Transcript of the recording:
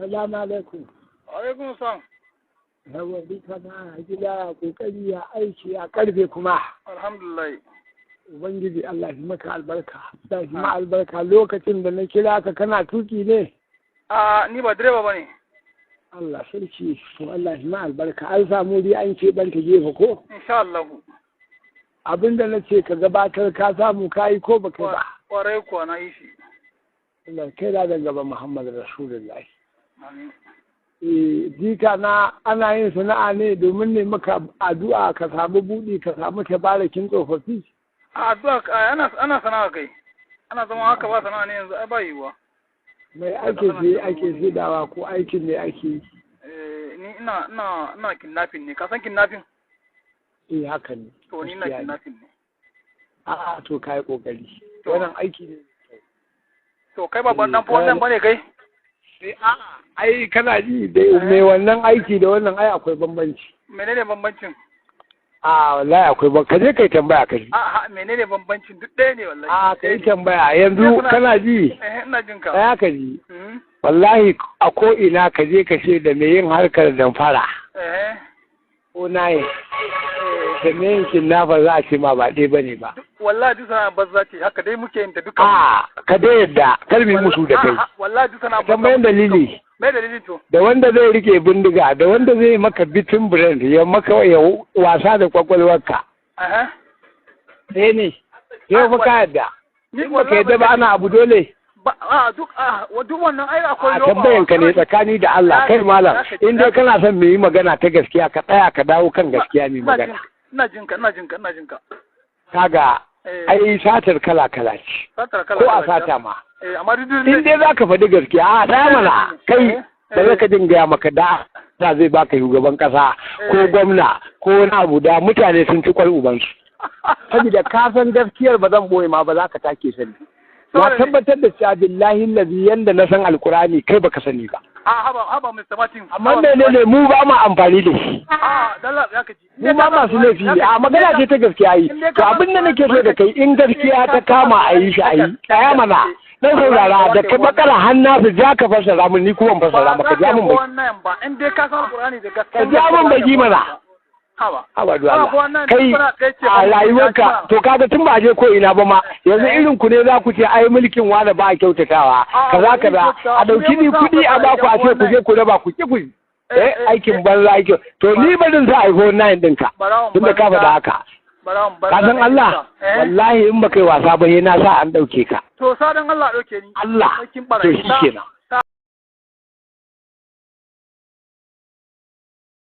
Salamu alaikum. Alaikum salam. Yawa duka na gida kokari ya aiki a karfe kuma. Alhamdulillah. Ubangiji Allah shi maka albarka. Allah shi ma albarka lokacin da na kira ka kana tuki ne. Ni ba direba bane. Allah sarki to Allah shi ma albarka. An samu dai an ce ban ta gefe ko? Insha Allah. Abinda na ce ka gabatar ka samu kayi ko baka ba. Kwarai kuwa na yi shi. Allah kai da gaba Muhammad Rasulullahi. Amin. Jika na ana yin sana'a ne domin ne maka addu'a ka samu buɗi ka samu tabarakin tsofaffi. Addu'a ana sana'a kai. Ana zama haka ba sana'a ne yanzu ai ba yiwuwa. Mai ake saidawa ko aikin ne ake yi. Ni ina kidnapping ne. Ka san kidnapping? Haka ne. To ni ina kidnapping ne. To kai kokari. Wannan aiki ne. To kai babban dan fa bane kai? Ai kana ji da mai wannan aiki da wannan ai akwai bambanci. Menene bambancin? Wallahi akwai ka je kai tambaya ka ji. Menene bambancin duk ɗaya ne wallahi. Kai tambaya yanzu kana ji. Ina jin ka. Ka ji. Wallahi a ko ina ka je ka ce da mai yin harkar damfara. Ko nayi. Da mai yin kinnafa za a ce ma ba ɗaya bane ba. Wallahi duk sana bazza ce haka dai muke yin ta duka. Ka dai yadda kalmi musu da kai. Wallahi duk sana bazza. Tambayan dalili. Me dalili to? Da wanda zai rike bindiga, da wanda zai maka bitin brand, ya maka ya wasa da kwakwalwarka. Sai ne. Yau fa ka yadda. Ni ba ka yadda ba ana abu dole. Duk wannan ai akwai lokaci. Tambayan ka ne tsakani da Allah kai malam. In dai kana son mu yi magana ta gaskiya ka tsaya ka dawo kan gaskiya mai magana. Ina jin ka. Kaga ai satar kala-kala ce. Ko a sata ma. In dai za ka faɗi gaskiya, ɗaya mana kai da zaka dinga maka da zai baka shugaban ƙasa ko gwamna ko wani abu da mutane sun ci kwal ubansu. Saboda ka san gaskiyar ba zan boye ma ba za ka take sani. Na tabbatar da cewa billahi lazi yanda na san alkurani kai baka sani ba. Haba Mr. Martin. Amma ne mu ba mu amfani da shi. Mu ba masu laifi magana ce ta gaskiya yi. To abin da nake so da kai in gaskiya ta kama a yi shi a yi. Tsaya mana. Dan saurara da ka bakara hanna su ja ka fassara mun ni kuma fassara maka ja mun bai. In dai ka san alkurani da gaskiya. Ka ja mun bai mana. Haba duwala kai a rayuwarka to kaga tun ba je ko ina ba ma yanzu irin ku ne za ku ce ai mulkin wani ba a kyautatawa kaza a dauki ni kudi a ba ku a ce ku je ku raba ku ki ku aikin banza aikin to ni barin sa iPhone 9 ɗinka tun da ka faɗa haka ka san Allah wallahi in baka yi wasa ba na sa an dauke ka to sa dan Allah dauke ni Allah to shi kenan